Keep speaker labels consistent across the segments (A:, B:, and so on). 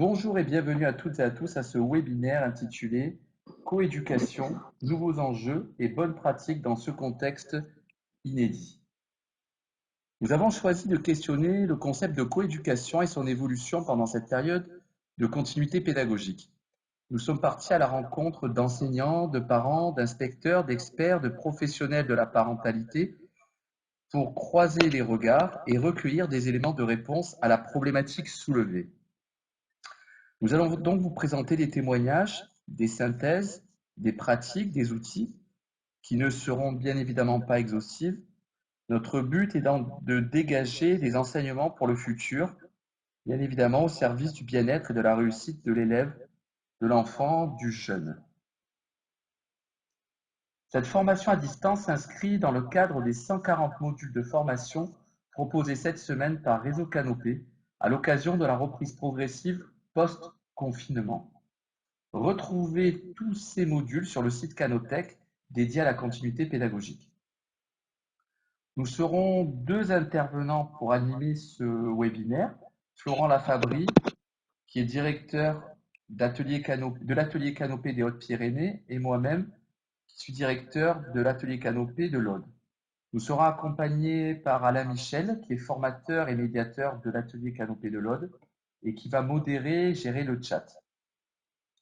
A: Bonjour et bienvenue à toutes et à tous à ce webinaire intitulé Coéducation, nouveaux enjeux et bonnes pratiques dans ce contexte inédit. Nous avons choisi de questionner le concept de coéducation et son évolution pendant cette période de continuité pédagogique. Nous sommes partis à la rencontre d'enseignants, de parents, d'inspecteurs, d'experts, de professionnels de la parentalité pour croiser les regards et recueillir des éléments de réponse à la problématique soulevée. Nous allons donc vous présenter des témoignages, des synthèses, des pratiques, des outils qui ne seront bien évidemment pas exhaustifs. Notre but est de dégager des enseignements pour le futur, bien évidemment au service du bien-être et de la réussite de l'élève, de l'enfant, du jeune. Cette formation à distance s'inscrit dans le cadre des 140 modules de formation proposés cette semaine par Réseau Canopé à l'occasion de la reprise progressive post-confinement. Retrouvez tous ces modules sur le site Canotech dédié à la continuité pédagogique. Nous serons deux intervenants pour animer ce webinaire. Florent Lafabrie, qui est directeur de l'atelier Canopé des Hautes-Pyrénées, et moi-même, qui suis directeur de l'atelier Canopé de l'Aude. Nous serons accompagnés par Alain Michel, qui est formateur et médiateur de l'atelier Canopé de l'Aude, et qui va modérer et gérer le chat.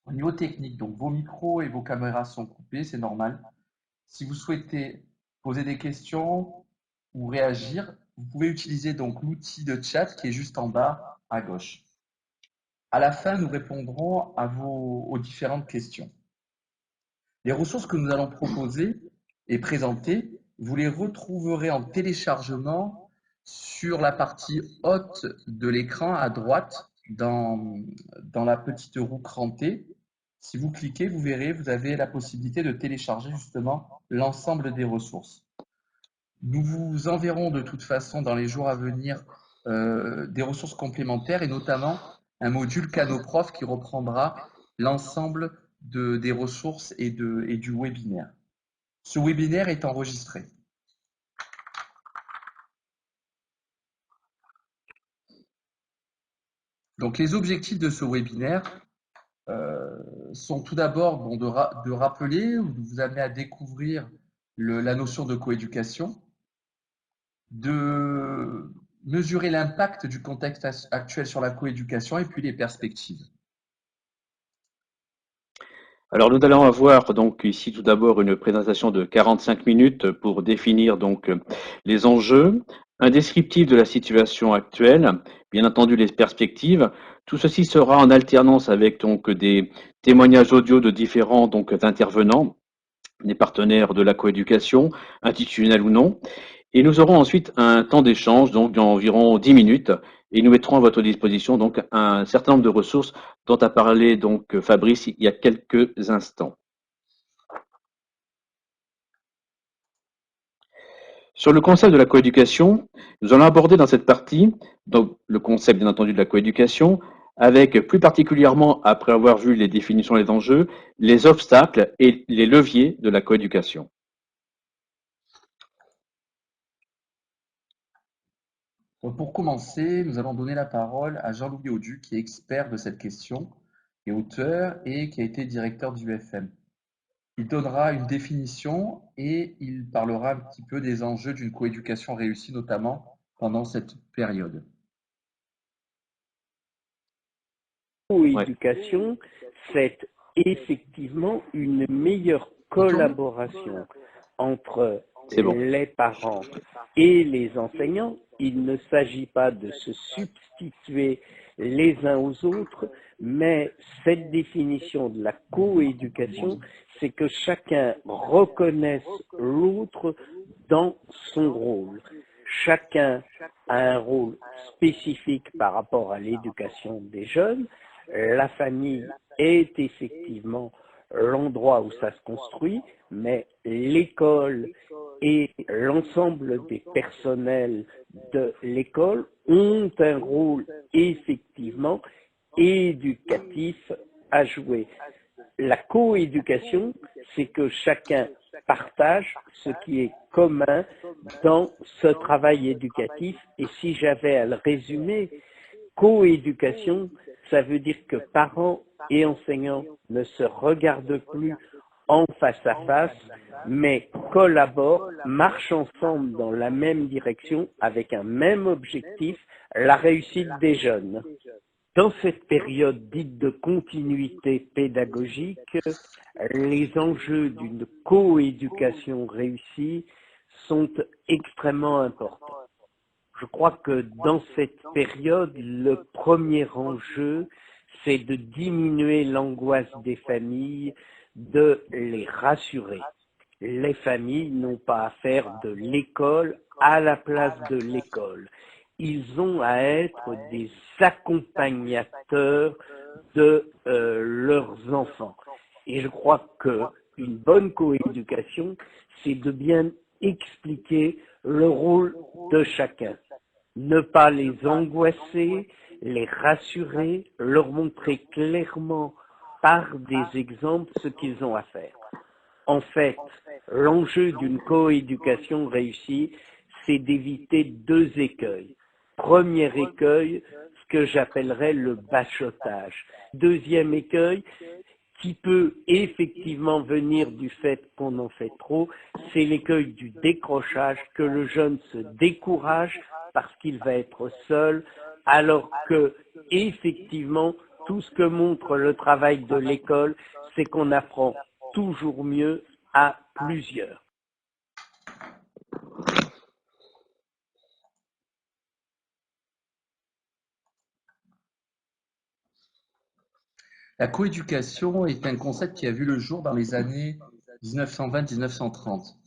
A: Au niveau technique, donc vos micros et vos caméras sont coupés, c'est normal. Si vous souhaitez poser des questions ou réagir, vous pouvez utiliser donc l'outil de chat qui est juste en bas à gauche. À la fin, nous répondrons aux différentes questions. Les ressources que nous allons proposer et présenter, vous les retrouverez en téléchargement sur la partie haute de l'écran à droite dans la petite roue crantée. Si vous cliquez, vous verrez, vous avez la possibilité de télécharger justement l'ensemble des ressources. Nous vous enverrons de toute façon dans les jours à venir des ressources complémentaires et notamment un module Canoprof qui reprendra l'ensemble des ressources et du webinaire. Ce webinaire est enregistré. Donc les objectifs de ce webinaire sont tout d'abord de rappeler ou de vous amener à découvrir la notion de coéducation, de mesurer l'impact du contexte actuel sur la coéducation et puis les perspectives.
B: Alors nous allons avoir donc ici tout d'abord une présentation de 45 minutes pour définir donc les enjeux, un descriptif de la situation actuelle, bien entendu les perspectives. Tout ceci sera en alternance avec donc des témoignages audio de différents donc intervenants, des partenaires de la coéducation, institutionnels ou non. Et nous aurons ensuite un temps d'échange donc d'environ 10 minutes et nous mettrons à votre disposition donc un certain nombre de ressources dont a parlé donc Fabrice il y a quelques instants. Sur le concept de la coéducation, nous allons aborder dans cette partie donc le concept bien entendu de la coéducation avec plus particulièrement, après avoir vu les définitions et les enjeux, les obstacles et les leviers de la coéducation.
A: Donc pour commencer, nous allons donner la parole à Jean-Louis Audu, qui est expert de cette question, et auteur et qui a été directeur du UFM. Il donnera une définition et il parlera un petit peu des enjeux d'une coéducation réussie, notamment pendant cette période.
C: Coéducation, c'est effectivement une meilleure collaboration entre les parents et les enseignants. Il ne s'agit pas de se substituer les uns aux autres, mais cette définition de la coéducation, c'est que chacun reconnaisse l'autre dans son rôle. Chacun a un rôle spécifique par rapport à l'éducation des jeunes. La famille est effectivement l'endroit où ça se construit, mais l'école et l'ensemble des personnels de l'école ont un rôle effectivement éducatif à jouer. La coéducation, c'est que chacun partage ce qui est commun dans ce travail éducatif. Et si j'avais à le résumer, coéducation, Ça veut dire que parents et enseignants ne se regardent plus en face à face, mais collaborent, marchent ensemble dans la même direction avec un même objectif, la réussite des jeunes. Dans cette période dite de continuité pédagogique, les enjeux d'une coéducation réussie sont extrêmement importants. Je crois que dans cette période, le premier enjeu, c'est de diminuer l'angoisse des familles, de les rassurer. Les familles n'ont pas à faire de l'école à la place de l'école. Ils ont à être des accompagnateurs de leurs enfants. Et je crois qu'une bonne coéducation, c'est de bien expliquer le rôle de chacun. Ne pas les angoisser, les rassurer, leur montrer clairement par des exemples ce qu'ils ont à faire. En fait, l'enjeu d'une coéducation réussie, c'est d'éviter 2 écueils. Premier écueil, ce que j'appellerais le bachotage. Deuxième écueil, qui peut effectivement venir du fait qu'on en fait trop, c'est l'écueil du décrochage, que le jeune se décourage parce qu'il va être seul, alors que effectivement tout ce que montre le travail de l'école, c'est qu'on apprend toujours mieux à plusieurs.
A: La coéducation est un concept qui a vu le jour dans les années 1920-1930,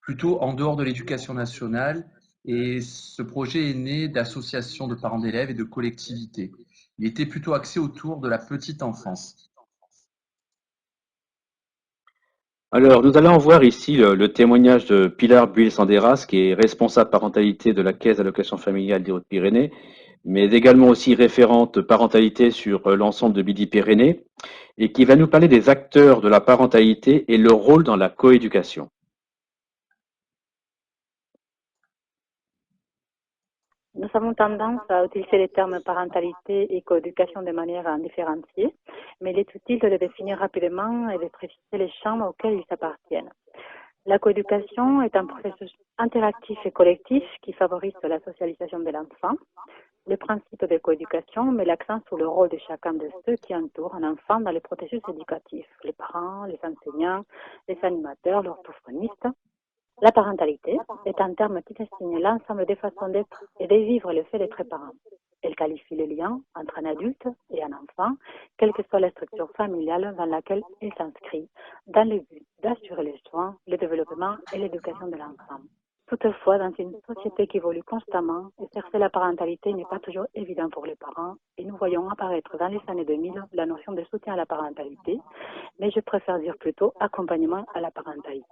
A: plutôt en dehors de l'éducation nationale, et ce projet est né d'associations de parents d'élèves et de collectivités. Il était plutôt axé autour de la petite enfance.
B: Alors, nous allons voir ici le témoignage de Pilar Buil-Sanderas, qui est responsable parentalité de la Caisse d'allocation familiale des Hautes-Pyrénées, mais également aussi référente parentalité sur l'ensemble de Midi-Pyrénées, et qui va nous parler des acteurs de la parentalité et leur rôle dans la coéducation.
D: Nous avons tendance à utiliser les termes parentalité et coéducation de manière indifférenciée, mais il est utile de les définir rapidement et de préciser les champs auxquels ils appartiennent. La coéducation est un processus interactif et collectif qui favorise la socialisation de l'enfant. Le principe de coéducation met l'accent sur le rôle de chacun de ceux qui entourent un enfant dans les processus éducatifs, les parents, les enseignants, les animateurs, l'orthophoniste. La parentalité est un terme qui désigne l'ensemble des façons d'être et de vivre le fait d'être parent. Elle qualifie le lien entre un adulte et un enfant, quelle que soit la structure familiale dans laquelle il s'inscrit, dans le but d'assurer les soins, le développement et l'éducation de l'enfant. Toutefois, dans une société qui évolue constamment, exercer la parentalité n'est pas toujours évident pour les parents et nous voyons apparaître dans les années 2000 la notion de soutien à la parentalité, mais je préfère dire plutôt accompagnement à la parentalité.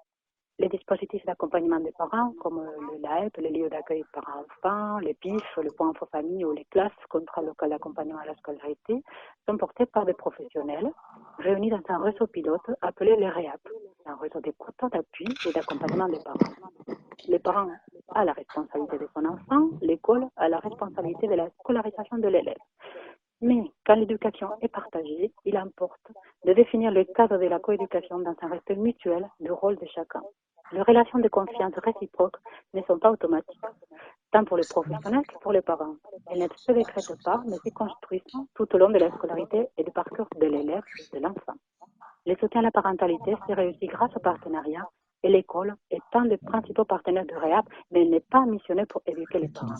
D: Les dispositifs d'accompagnement des parents, comme le LAEP, les lieux d'accueil parents-enfants, les PIF, le point info-famille ou les classes contrat local d'accompagnement à la scolarité, sont portés par des professionnels réunis dans un réseau pilote appelé les REAP, un réseau d'écoute, d'appui et d'accompagnement des parents. Les parents ont la responsabilité de son enfant, l'école a la responsabilité de la scolarisation de l'élève. Mais quand l'éducation est partagée, il importe de définir le cadre de la coéducation dans un respect mutuel du rôle de chacun. Les relations de confiance réciproques ne sont pas automatiques, tant pour les professionnels que pour les parents. Elles ne se décrètent pas, mais se construisent tout au long de la scolarité et du parcours de l'élève, de l'enfant. Le soutien à la parentalité s'est réussi grâce au partenariat et l'école est un des principaux partenaires de REAP, mais elle n'est pas missionnée pour éduquer les parents.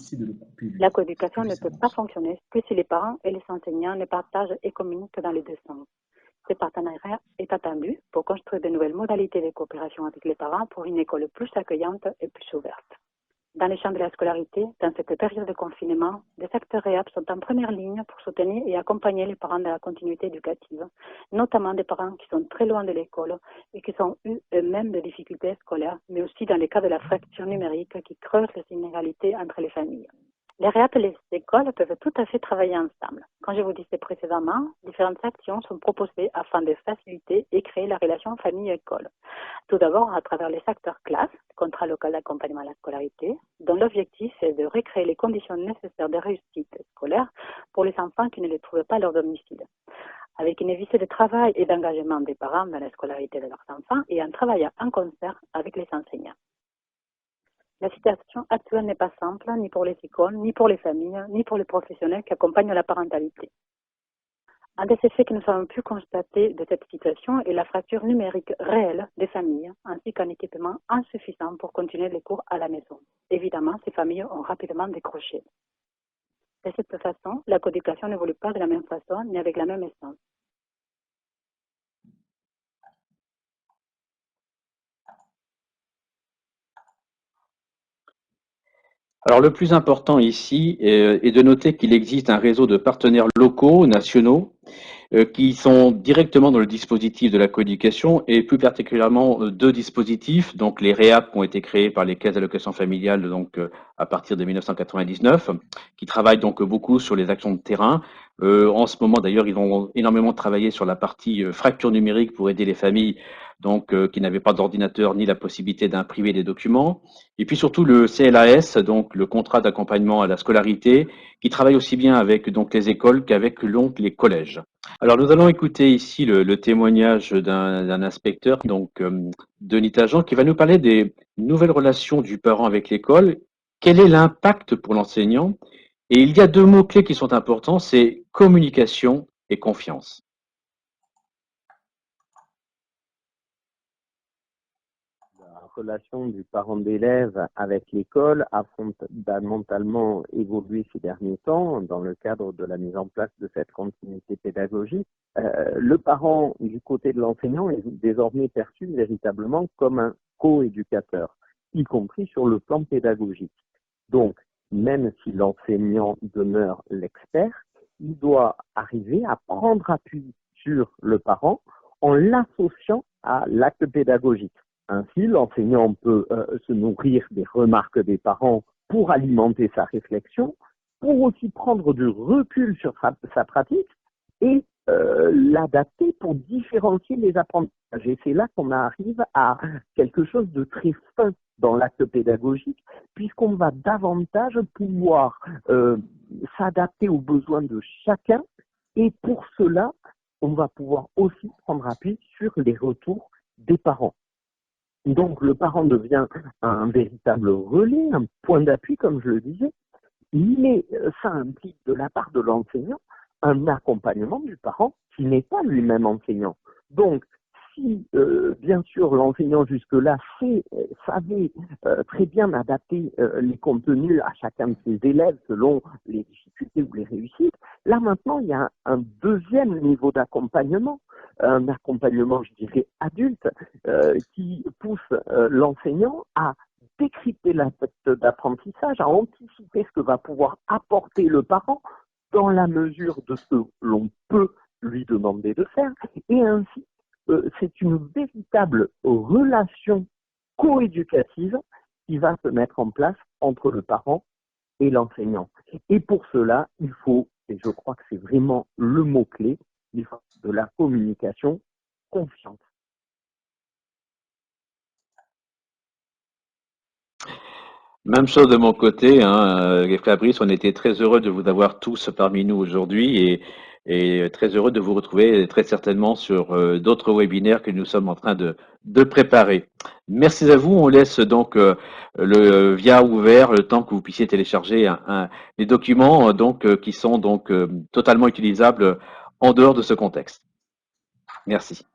D: La coéducation ne peut pas fonctionner que si les parents et les enseignants ne partagent et communiquent dans les deux sens. Ce partenariat est attendu pour construire de nouvelles modalités de coopération avec les parents pour une école plus accueillante et plus ouverte. Dans les champs de la scolarité, dans cette période de confinement, des acteurs REAP sont en première ligne pour soutenir et accompagner les parents dans la continuité éducative, notamment des parents qui sont très loin de l'école et qui ont eu eux-mêmes des difficultés scolaires, mais aussi dans les cas de la fracture numérique qui creuse les inégalités entre les familles. Les REAP et les écoles peuvent tout à fait travailler ensemble. Comme je vous disais précédemment, différentes actions sont proposées afin de faciliter et créer la relation famille-école. Tout d'abord, à travers les acteurs classes, contrat local d'accompagnement à la scolarité, dont l'objectif est de recréer les conditions nécessaires de réussite scolaire pour les enfants qui ne les trouvent pas à leur domicile, avec une visée de travail et d'engagement des parents dans la scolarité de leurs enfants et en travaillant en concert avec les enseignants. La situation actuelle n'est pas simple, ni pour les écoles, ni pour les familles, ni pour les professionnels qui accompagnent la parentalité. Un des effets que nous avons pu constater de cette situation est la fracture numérique réelle des familles, ainsi qu'un équipement insuffisant pour continuer les cours à la maison. Évidemment, ces familles ont rapidement décroché. De cette façon, la coéducation n'évolue pas de la même façon ni avec la même essence.
B: Alors le plus important ici est de noter qu'il existe un réseau de partenaires locaux, nationaux, qui sont directement dans le dispositif de la coéducation et plus particulièrement deux dispositifs. Donc les REAP ont été créés par les caisses d'allocation familiale donc à partir de 1999, qui travaillent donc beaucoup sur les actions de terrain. En ce moment d'ailleurs, ils vont énormément travailler sur la partie fracture numérique pour aider les familles donc qui n'avaient pas d'ordinateur ni la possibilité d'imprimer des documents. Et puis surtout le CLAS, donc le contrat d'accompagnement à la scolarité, qui travaille aussi bien avec donc les écoles qu'avec donc les collèges. Alors nous allons écouter ici le témoignage d'un inspecteur, donc Denis Tajan, qui va nous parler des nouvelles relations du parent avec l'école. Quel est l'impact pour l'enseignant? Et il y a deux mots-clés qui sont importants, c'est communication et confiance.
C: La relation du parent d'élève avec l'école a fondamentalement évolué ces derniers temps dans le cadre de la mise en place de cette continuité pédagogique. Le parent du côté de l'enseignant est désormais perçu véritablement comme un co-éducateur, y compris sur le plan pédagogique. Donc, même si l'enseignant demeure l'expert, il doit arriver à prendre appui sur le parent en l'associant à l'acte pédagogique. Ainsi, l'enseignant peut se nourrir des remarques des parents pour alimenter sa réflexion, pour aussi prendre du recul sur sa pratique et l'adapter pour différencier les apprentissages. Et c'est là qu'on arrive à quelque chose de très fin dans l'acte pédagogique, puisqu'on va davantage pouvoir s'adapter aux besoins de chacun, et pour cela, on va pouvoir aussi prendre appui sur les retours des parents. Donc, le parent devient un véritable relais, un point d'appui, comme je le disais, mais ça implique de la part de l'enseignant un accompagnement du parent qui n'est pas lui-même enseignant. Donc, si bien sûr l'enseignant jusque-là savait très bien adapter les contenus à chacun de ses élèves selon les difficultés ou les réussites, là maintenant il y a un deuxième niveau d'accompagnement, un accompagnement je dirais adulte qui pousse l'enseignant à décrypter l'aspect d'apprentissage, à anticiper ce que va pouvoir apporter le parent dans la mesure de ce que l'on peut lui demander de faire, et ainsi c'est une véritable relation coéducative qui va se mettre en place entre le parent et l'enseignant. Et pour cela, il faut, et je crois que c'est vraiment le mot-clé, il faut de la communication confiante.
B: Même chose de mon côté, hein, Fabrice, on était très heureux de vous avoir tous parmi nous aujourd'hui et très heureux de vous retrouver très certainement sur d'autres webinaires que nous sommes en train de préparer. Merci à vous. On laisse donc le via ouvert le temps que vous puissiez télécharger les documents donc qui sont donc totalement utilisables en dehors de ce contexte. Merci.